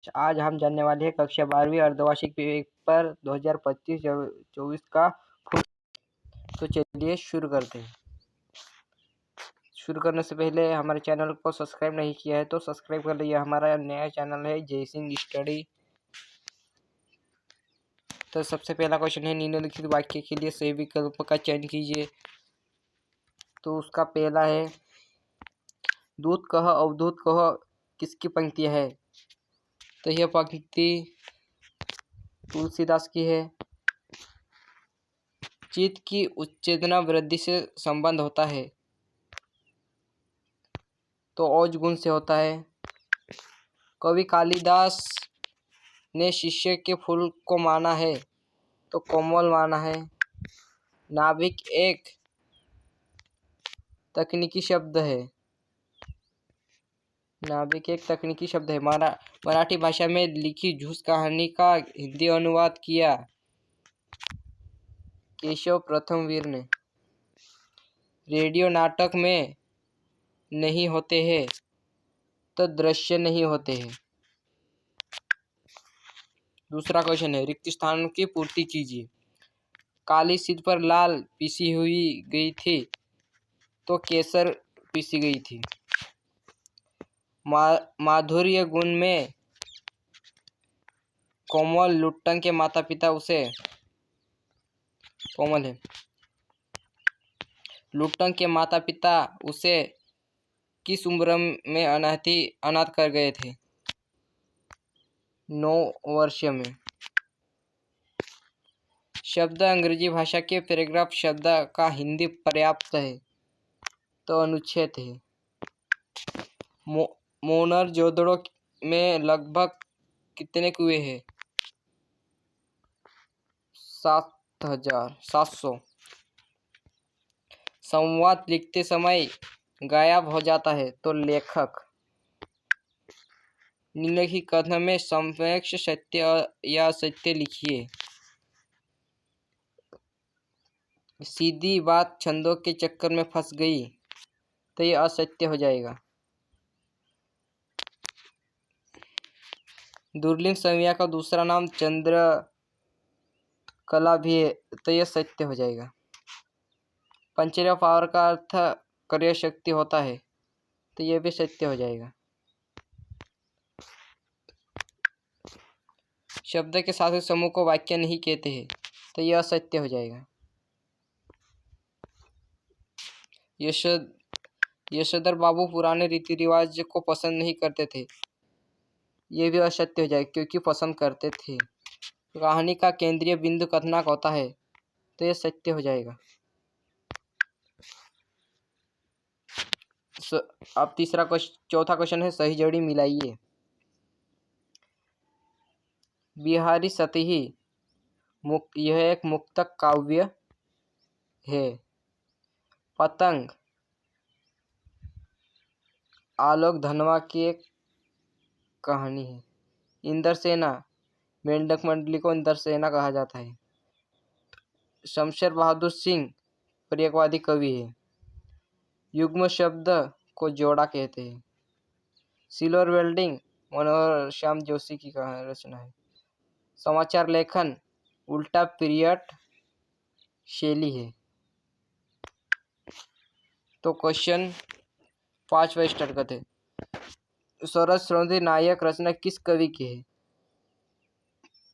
आज हम जानने वाले हैं कक्षा 12वीं अर्धवार्षिक पेपर 2025-24 का फुल। तो चलिए शुरू करते हैं। शुरू करने से पहले हमारे चैनल को सब्सक्राइब नहीं किया है तो सब्सक्राइब कर लीजिए। हमारा नया चैनल है जय सिंह स्टडी। तो सबसे पहला क्वेश्चन है, निम्नलिखित वाक्य के लिए सही विकल्प का चयन कीजिए। तो उसका पहला है, दूत कह अवधूत कह किसकी पंक्ति है? तो यह पंक्ति तुलसीदास की है। चित्त की उच्चेतना वृद्धि से संबंध होता है तो औज गुण से होता है। कवि कालिदास ने शिष्य के फूल को माना है तो कोमल माना है। नाभिक एक तकनीकी शब्द है। नाभिक एक तकनीकी शब्द है। मराठी भाषा में लिखी झूस कहानी का हिंदी अनुवाद किया केशव प्रथमवीर ने। रेडियो नाटक में नहीं होते हैं तो दृश्य नहीं होते हैं। दूसरा क्वेश्चन है, रिक्त स्थान की पूर्ति कीजिए। काली सिद्ध पर लाल पीसी हुई गई थी तो केसर पीसी गई थी। माधुर्य गुण में कोमल लुट्टन के माता पिता उसे कोमल है। लुट्टन के माता पिता उसे किस उम्र में अनाथ कर गए थे? 9 वर्ष में। शब्द अंग्रेजी भाषा के पैराग्राफ शब्द का हिंदी पर्याप्त है तो अनुच्छेद है। मोनर जोदड़ो में लगभग कितने कुएं हैं? 7,700। संवाद लिखते समय गायब हो जाता है तो लेखक। निम्नलिखित कथन में सापेक्ष सत्य या असत्य लिखिए। सीधी बात छंदों के चक्कर में फंस गई तो यह असत्य हो जाएगा। दुर्लिंग संज्ञा का दूसरा नाम चंद्र कला भी है तो यह सत्य हो जाएगा। पंचर्या पावर का अर्थ कार्य शक्ति होता है तो यह भी सत्य हो जाएगा। शब्द के साथ समूह को वाक्य नहीं कहते हैं तो यह असत्य हो जाएगा। यशोधर बाबू पुराने रीति रिवाज को पसंद नहीं करते थे, यह भी असत्य हो जाएगा क्योंकि पसंद करते थे। कहानी का केंद्रीय बिंदु कथानक होता है तो यह सत्य हो जाएगा। अब चौथा क्वेश्चन है, सही जोड़ी मिलाइए। बिहारी सतही यह एक मुक्तक काव्य है। पतंग आलोक धनवा की एक कहानी है। इंद्रसेना मेंढक मंडली को इंद्रसेना कहा जाता है। शमशेर बहादुर सिंह प्रयोगवादी कवि है। युग्म शब्द को जोड़ा कहते हैं। सिल्वर वेल्डिंग मनोहर श्याम जोशी की रचना है। समाचार लेखन उल्टा पीरियड शैली है। तो क्वेश्चन 5वां स्टार्ट करते हैं। सरस सौंदर्य नायक रचना किस कवि की है?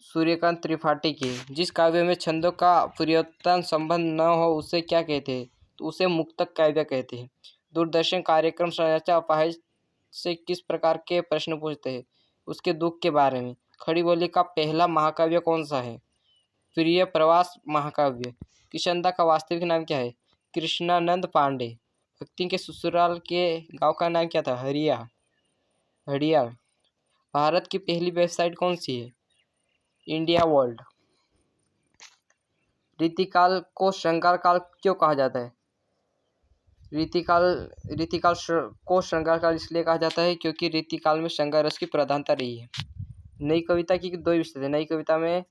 सूर्यकांत त्रिपाठी की। जिस काव्य में छंदों का परिवर्तन संबंध न हो उसे क्या कहते हैं? तो उसे मुक्तक काव्य कहते हैं। दूरदर्शन कार्यक्रम संचार अपाहिज से किस प्रकार के प्रश्न पूछते हैं? उसके दुख के बारे में। खड़ी बोली का पहला महाकाव्य कौन सा है? प्रिय प्रवास महाकाव्य। किशनदा का वास्तविक नाम क्या है? कृष्णानंद पांडे। भक्ति के ससुराल के गांव का नाम क्या था? हड़िया। भारत की पहली वेबसाइट कौन सी है? India world. रीतिकाल को श्रृंगार काल क्यों कहा जाता है? रीतिकाल को श्रृंगार काल इसलिए कहा जाता है क्योंकि रीतिकाल में श्रृंगार रस की प्रधानता रही है। नई कविता की 2 विषय थे। नई कविता में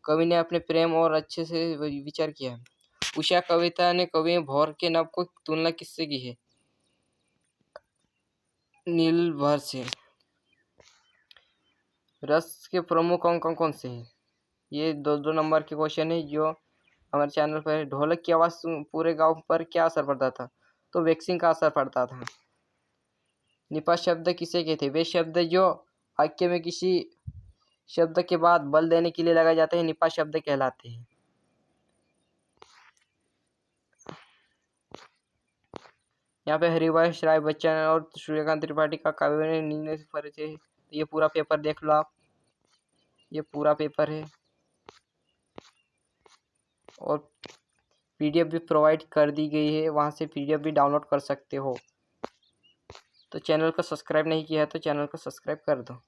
कवि ने अपने प्रेम और अच्छे से विचार किया है। उषा कविता ने कवि भौर के नव को तुलना किससे की है? नीलभर से। रस के प्रमुख अंक कौन कौन से हैं? ये 2-2 नंबर के क्वेश्चन है जो हमारे चैनल पर है। ढोलक की आवाज़ पूरे गांव पर क्या असर पड़ता था? तो वैक्सीन का असर पड़ता था। निपात शब्द किसे कहते हैं? वे शब्द जो वाक्य में किसी शब्द के बाद बल देने के लिए लगाए जाते हैं निपात शब्द कहलाते हैं। यहाँ पे हरिवंश राय बच्चन और सूर्यकांत त्रिपाठी का काव्य निम्न से परिचय है। तो ये पूरा पेपर देख लो आप, ये पूरा पेपर है और पीडीएफ भी प्रोवाइड कर दी गई है, वहाँ से पीडीएफ भी डाउनलोड कर सकते हो। तो चैनल को सब्सक्राइब नहीं किया है तो चैनल को सब्सक्राइब कर दो।